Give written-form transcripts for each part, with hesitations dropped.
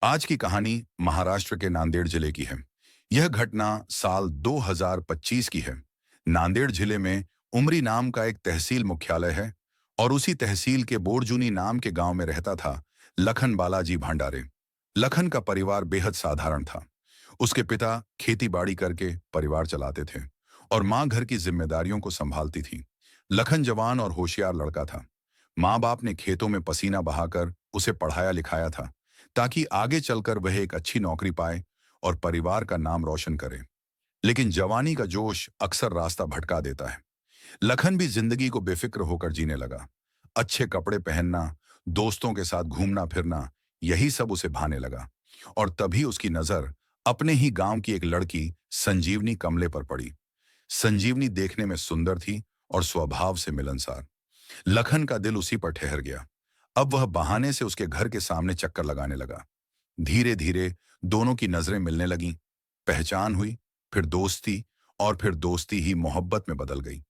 आज की कहानी महाराष्ट्र के नांदेड़ जिले की है। यह घटना साल 2025 की है। नांदेड़ जिले में उमरी नाम का एक तहसील मुख्यालय है और उसी तहसील के बोरजूनी नाम के गांव में रहता था लखन बालाजी भंडारे। लखन का परिवार बेहद साधारण था। उसके पिता खेती बाड़ी करके परिवार चलाते थे और माँ घर की जिम्मेदारियों को संभालती थी। लखन जवान और होशियार लड़का था। माँ बाप ने खेतों में पसीना बहाकर उसे पढ़ाया लिखाया था ताकि आगे चलकर वह एक अच्छी नौकरी पाए और परिवार का नाम रोशन करे। लेकिन जवानी का जोश अक्सर रास्ता भटका देता है। लखन भी जिंदगी को बेफिक्र होकर जीने लगा। अच्छे कपड़े पहनना, दोस्तों के साथ घूमना फिरना, यही सब उसे भाने लगा। और तभी उसकी नजर अपने ही गांव की एक लड़की संजीवनी कमले पर पड़ी। संजीवनी देखने में सुंदर थी और स्वभाव से मिलनसार। लखन का दिल उसी पर ठहर गया। अब वह बहाने से उसके घर के सामने चक्कर लगाने लगा। धीरे धीरे दोनों की नजरें मिलने लगीं। पहचान हुई, फिर दोस्ती, और फिर दोस्ती ही मोहब्बत में बदल गई।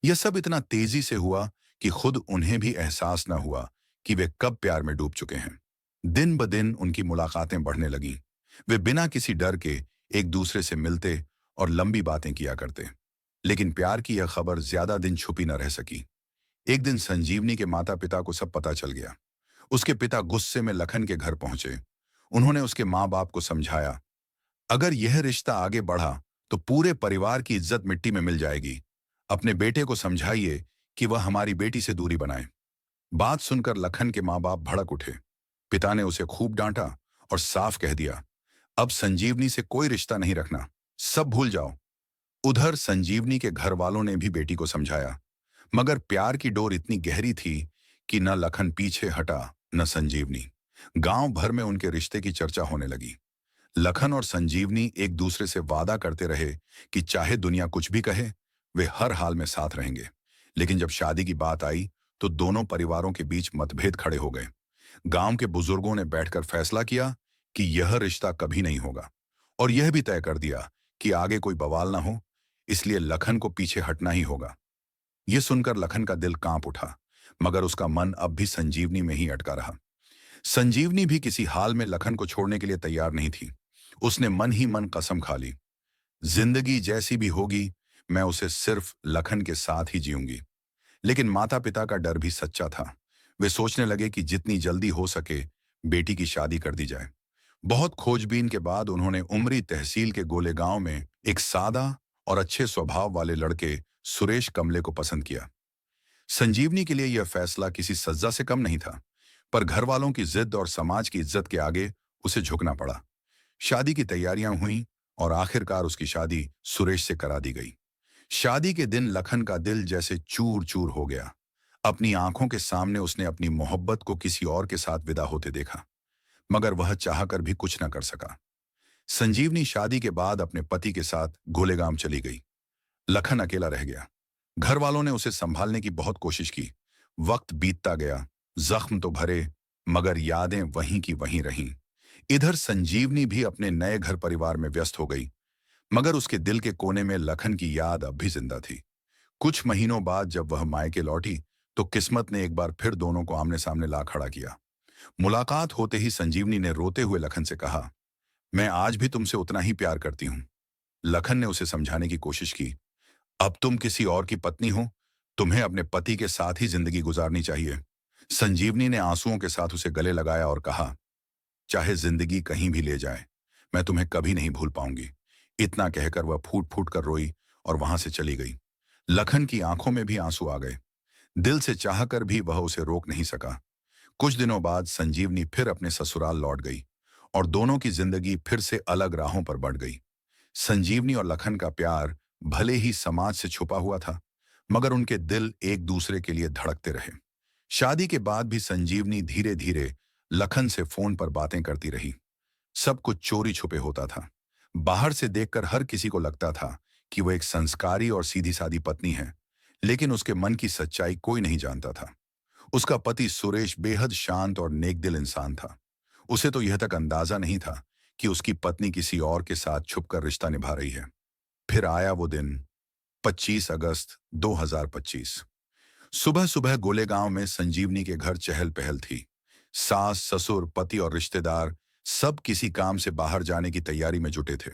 यह सब इतना तेजी से हुआ कि खुद उन्हें भी एहसास न हुआ कि वे कब प्यार में डूब चुके हैं। दिन ब दिन उनकी मुलाकातें बढ़ने लगीं। वे बिना किसी डर के एक दूसरे से मिलते और लंबी बातें किया करते। लेकिन प्यार की यह खबर ज्यादा दिन छुपी न रह सकी। एक दिन संजीवनी के माता पिता को सब पता चल गया। उसके पिता गुस्से में लखन के घर पहुंचे। उन्होंने उसके माँ बाप को समझाया, अगर यह रिश्ता आगे बढ़ा तो पूरे परिवार की इज्जत मिट्टी में मिल जाएगी। अपने बेटे को समझाइए कि वह हमारी बेटी से दूरी बनाए। बात सुनकर लखन के माँ बाप भड़क उठे। पिता ने उसे खूब डांटा और साफ कह दिया, अब संजीवनी से कोई रिश्ता नहीं रखना, सब भूल जाओ। उधर संजीवनी के घर वालों ने भी बेटी को समझाया, मगर प्यार की डोर इतनी गहरी थी कि न लखन पीछे हटा न संजीवनी। गांव भर में उनके रिश्ते की चर्चा होने लगी। लखन और संजीवनी एक दूसरे से वादा करते रहे कि चाहे दुनिया कुछ भी कहे, वे हर हाल में साथ रहेंगे। लेकिन जब शादी की बात आई तो दोनों परिवारों के बीच मतभेद खड़े हो गए। गांव के बुजुर्गों ने बैठकर फैसला किया कि यह रिश्ता कभी नहीं होगा, और यह भी तय कर दिया कि आगे कोई बवाल ना हो, इसलिए लखन को पीछे हटना ही होगा। यह सुनकर लखन का दिल कांप उठा, मगर उसका मन अब भी संजीवनी में ही अटका रहा। संजीवनी भी किसी हाल में लखन को छोड़ने के लिए तैयार नहीं थी। उसने मन ही मन कसम खा ली, जिंदगी जैसी भी होगी, मैं उसे सिर्फ लखन के साथ ही जीऊंगी। लेकिन माता पिता का डर भी सच्चा था। वे सोचने लगे कि जितनी जल्दी हो सके बेटी की शादी कर दी जाए। बहुत खोजबीन के बाद उन्होंने उमरी तहसील के गोले गांव में एक सादा और अच्छे स्वभाव वाले लड़के सुरेश कमले को पसंद किया। संजीवनी के लिए यह फैसला किसी सज्जा से कम नहीं था, पर घर वालों की जिद और समाज की इज्जत के आगे उसे झुकना पड़ा। शादी की तैयारियां हुईं और आखिरकार उसकी शादी सुरेश से करा दी गई। शादी के दिन लखन का दिल जैसे चूर चूर हो गया। अपनी आंखों के सामने उसने अपनी मोहब्बत को किसी और के साथ विदा होते देखा, मगर वह चाहकर भी कुछ न कर सका। संजीवनी शादी के बाद अपने पति के साथ गोलेगांव चली गई। लखन अकेला रह गया। घर वालों ने उसे संभालने की बहुत कोशिश की। वक्त बीतता गया, जख्म तो भरे, मगर यादें वहीं की वहीं रहीं। इधर संजीवनी भी अपने नए घर परिवार में व्यस्त हो गई, मगर उसके दिल के कोने में लखन की याद अब भी जिंदा थी। कुछ महीनों बाद जब वह मायके लौटी तो किस्मत ने एक बार फिर दोनों को आमने सामने ला खड़ा किया। मुलाकात होते ही संजीवनी ने रोते हुए लखन से कहा, मैं आज भी तुमसे उतना ही प्यार करती हूँ। लखन ने उसे समझाने की कोशिश की, अब तुम किसी और की पत्नी हो, तुम्हें अपने पति के साथ ही जिंदगी गुजारनी चाहिए। संजीवनी ने आंसुओं के साथ उसे गले लगाया और कहा, चाहे जिंदगी कहीं भी ले जाए, मैं तुम्हें कभी नहीं भूल पाऊंगी। इतना कहकर वह फूट फूट कर रोई और वहां से चली गई। लखन की आंखों में भी आंसू आ गए। दिल से चाहकर भी वह उसे रोक नहीं सका। कुछ दिनों बाद संजीवनी फिर अपने ससुराल लौट गई और दोनों की जिंदगी फिर से अलग राहों पर बढ़ गई। संजीवनी और लखन का प्यार भले ही समाज से छुपा हुआ था, मगर उनके दिल एक दूसरे के लिए धड़कते रहे। शादी के बाद भी संजीवनी धीरे धीरे लखन से फोन पर बातें करती रही। सब कुछ चोरी छुपे होता था। बाहर से देखकर हर किसी को लगता था कि वह एक संस्कारी और सीधी सादी पत्नी है, लेकिन उसके मन की सच्चाई कोई नहीं जानता था। उसका पति सुरेश बेहद शांत और नेकदिल इंसान था। उसे तो यह तक अंदाजा नहीं था कि उसकी पत्नी किसी और के साथ छुपकर रिश्ता निभा रही है। फिर आया वो दिन, 25 अगस्त 2025। सुबह सुबह गोलेगांव में संजीवनी के घर चहल पहल थी। सास, ससुर, पति और रिश्तेदार सब किसी काम से बाहर जाने की तैयारी में जुटे थे।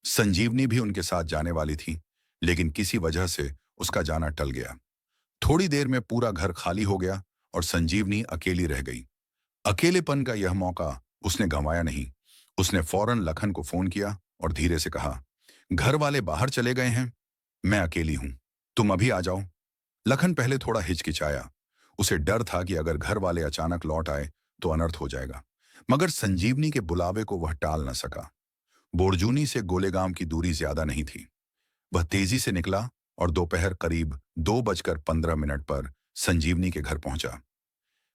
संजीवनी भी उनके साथ जाने वाली थी, लेकिन किसी वजह से उसका जाना टल गया। थोड़ी देर में पूरा घर खाली हो गया और संजीवनी अकेली रह गई। अकेलेपन का यह मौका उसने गंवाया नहीं। उसने फौरन लखन को फोन किया और धीरे से कहा, घर वाले बाहर चले गए हैं, मैं अकेली हूं, तुम अभी आ जाओ। लखन पहले थोड़ा हिचकिचाया। उसे डर था कि अगर घर वाले अचानक लौट आए तो अनर्थ हो जाएगा। मगर संजीवनी के बुलावे को वह टाल न सका। बोरजूनी से गोलेगांव की दूरी ज्यादा नहीं थी। वह तेजी से निकला और दोपहर करीब 2:15 पर संजीवनी के घर पहुंचा।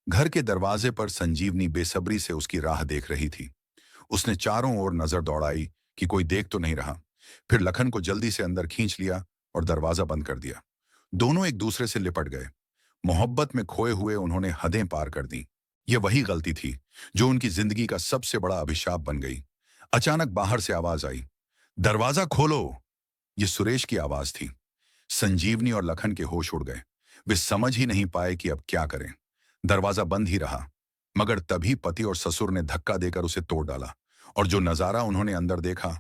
घर के दरवाजे पर संजीवनी बेसब्री से उसकी राह देख रही थी। उसने चारों ओर नजर दौड़ाई कि कोई देख तो नहीं रहा। फिर लखन को जल्दी से अंदर खींच लिया और दरवाजा बंद कर दिया। दोनों एक दूसरे से लिपट गए। मोहब्बत में खोए हुए उन्होंने हदें पार कर दी। यह वही गलती थी जो उनकी जिंदगी का सबसे बड़ा अभिशाप बन गई। अचानक बाहर से आवाज आई, दरवाजा खोलो। यह सुरेश की आवाज थी। संजीवनी और लखन के होश उड़ गए। वे समझ ही नहीं पाए कि अब क्या करें। दरवाजा बंद ही रहा, मगर तभी पति और ससुर ने धक्का देकर उसे तोड़ डाला और जो नजारा उन्होंने अंदर देखा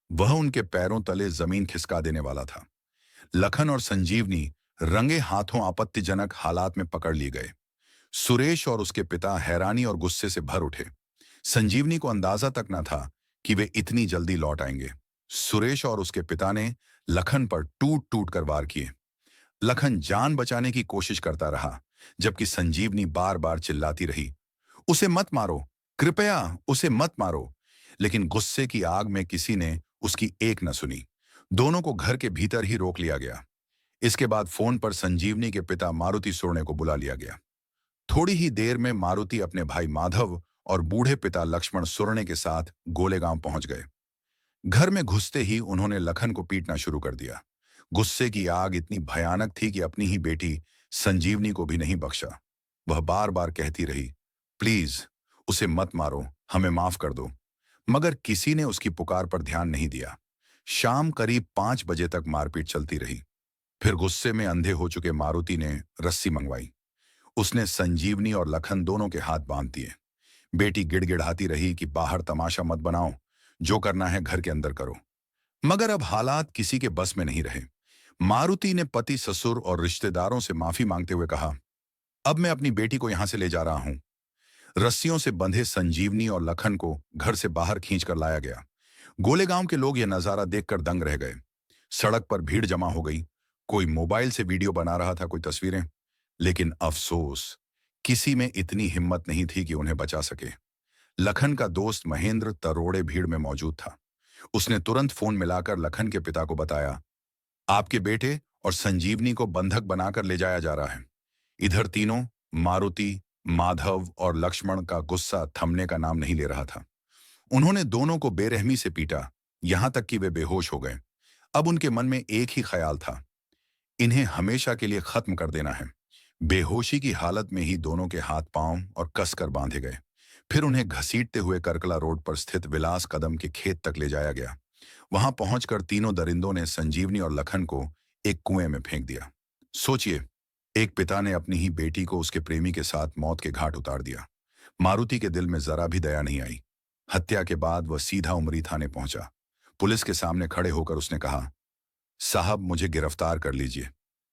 वह उनके पैरों तले जमीन खिसका देने वाला था। लखन और संजीवनी रंगे हाथों आपत्तिजनक हालात में पकड़ लिए गए। सुरेश और उसके पिता हैरानी और गुस्से से भर उठे। संजीवनी को अंदाजा तक न था कि वे इतनी जल्दी लौट आएंगे। सुरेश और उसके पिता ने लखन पर टूट टूट कर वार किए। लखन जान बचाने की कोशिश करता रहा, जबकि संजीवनी बार बार चिल्लाती रही, उसे मत मारो, कृपया उसे मत मारो। लेकिन गुस्से की आग में किसी ने उसकी एक न सुनी। दोनों को घर के भीतर ही रोक लिया गया। इसके बाद फोन पर संजीवनी के पिता मारुति सोरने को बुला लिया गया। थोड़ी ही देर में मारुति अपने भाई माधव और बूढ़े पिता लक्ष्मण सोरने के साथ गोलेगांव पहुंच गए। घर में घुसते ही उन्होंने लखन को पीटना शुरू कर दिया। गुस्से की आग इतनी भयानक थी कि अपनी ही बेटी संजीवनी को भी नहीं बख्शा। वह बार बार कहती रही, प्लीज उसे मत मारो, हमें माफ कर दो। मगर किसी ने उसकी पुकार पर ध्यान नहीं दिया। शाम करीब 5 बजे तक मारपीट चलती रही। फिर गुस्से में अंधे हो चुके मारुति ने रस्सी मंगवाई। उसने संजीवनी और लखन दोनों के हाथ बांध दिए। बेटी गिड़गिड़ाती रही कि बाहर तमाशा मत बनाओ, जो करना है घर के अंदर करो। मगर अब हालात किसी के बस में नहीं रहे। मारुति ने पति, ससुर और रिश्तेदारों से माफी मांगते हुए कहा, अब मैं अपनी बेटी को यहां से ले जा रहा हूं। रस्सियों से बंधे संजीवनी और लखन को घर से बाहर खींचकर लाया गया। गोलेगांव के लोग यह नजारा देखकर दंग रह गए। सड़क पर भीड़ जमा हो गई। कोई मोबाइल से वीडियो बना रहा था, कोई तस्वीरें। लेकिन अफसोस, किसी में इतनी हिम्मत नहीं थी कि उन्हें बचा सके। लखन का दोस्त महेंद्र तरोड़े भीड़ में मौजूद था। उसने तुरंत फोन मिलाकर लखन के पिता को बताया, आपके बेटे और संजीवनी को बंधक बनाकर ले जाया जा रहा है। इधर तीनों, मारुति, माधव और लक्ष्मण का गुस्सा थमने का नाम नहीं ले रहा था। उन्होंने दोनों को बेरहमी से पीटा, यहां तक कि वे बेहोश हो गए। अब उनके मन में एक ही ख्याल था, इन्हें हमेशा के लिए खत्म कर देना है। बेहोशी की हालत में ही दोनों के हाथ पांव और कसकर बांधे गए। फिर उन्हें घसीटते हुए करकला रोड पर स्थित विलास कदम के खेत तक ले जाया गया। वहां पहुंचकर तीनों दरिंदों ने संजीवनी और लखन को एक कुएं में फेंक दिया। सोचिए, एक पिता ने अपनी ही बेटी को उसके प्रेमी के साथ मौत के घाट उतार दिया। मारुति के दिल में जरा भी दया नहीं आई। हत्या के बाद वह सीधा उमरी थाने पहुंचा। पुलिस के सामने खड़े होकर उसने कहा, साहब मुझे गिरफ्तार कर लीजिए,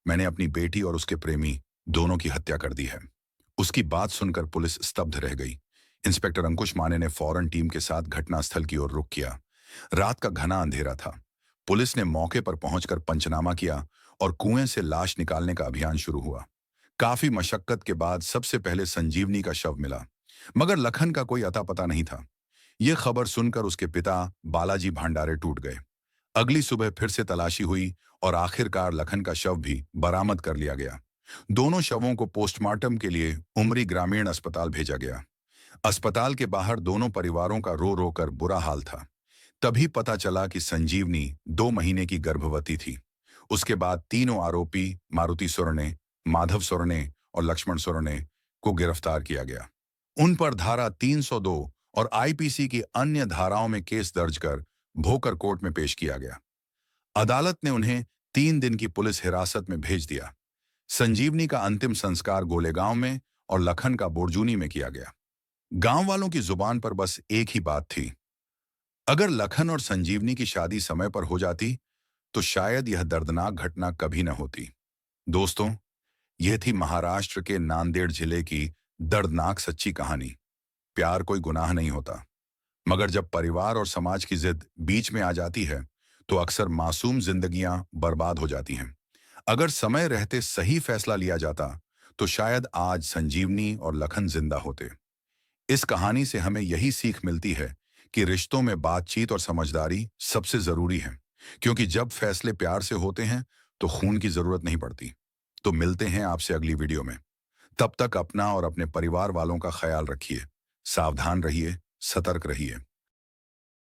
मैंने अपनी बेटी और उसके प्रेमी दोनों की हत्या कर दी है। उसकी बात सुनकर पुलिस स्तब्ध रह गई। इंस्पेक्टर अंकुश माने ने फौरन टीम के साथ घटनास्थल की ओर रुख किया। रात का घना अंधेरा था। पुलिस ने मौके पर पहुंचकर पंचनामा किया और कुएं से लाश निकालने का अभियान शुरू हुआ। काफी मशक्कत के बाद सबसे पहले संजीवनी का शव मिला, मगर लखन का कोई अता पता नहीं था। यह खबर सुनकर उसके पिता बालाजी भंडारे टूट गए। अगली सुबह फिर से तलाशी हुई और आखिरकार लखन का शव भी बरामद कर लिया गया। दोनों शवों को पोस्टमार्टम के लिए उमरी ग्रामीण अस्पताल भेजा गया। अस्पताल के बाहर दोनों परिवारों का रो रो कर बुरा हाल था। तभी पता चला कि संजीवनी 2 महीने की गर्भवती थी। उसके बाद तीनों आरोपी मारुति सोरने, माधव सोरने और लक्ष्मण सोरने को गिरफ्तार किया गया। उन पर धारा 302 और आईपीसी की अन्य धाराओं में केस दर्ज कर भोकर कोर्ट में पेश किया गया। अदालत ने उन्हें 3 दिन की पुलिस हिरासत में भेज दिया। संजीवनी का अंतिम संस्कार गोलेगांव में और लखन का बोरजूनी में किया गया। गांव वालों की जुबान पर बस एक ही बात थी। अगर लखन और संजीवनी की शादी समय पर हो जाती तो शायद यह दर्दनाक घटना कभी न होती। दोस्तों, यह थी महाराष्ट्र के नांदेड़ जिले की दर्दनाक सच्ची कहानी। प्यार कोई गुनाह नहीं होता, मगर जब परिवार और समाज की जिद बीच में आ जाती है तो अक्सर मासूम जिंदगियां बर्बाद हो जाती हैं। अगर समय रहते सही फैसला लिया जाता तो शायद आज संजीवनी और लखन जिंदा होते। इस कहानी से हमें यही सीख मिलती है कि रिश्तों में बातचीत और समझदारी सबसे जरूरी है, क्योंकि जब फैसले प्यार से होते हैं तो खून की जरूरत नहीं पड़ती। तो मिलते हैं आपसे अगली वीडियो में। तब तक अपना और अपने परिवार वालों का ख्याल रखिए, सावधान रहिए, सतर्क रहिए।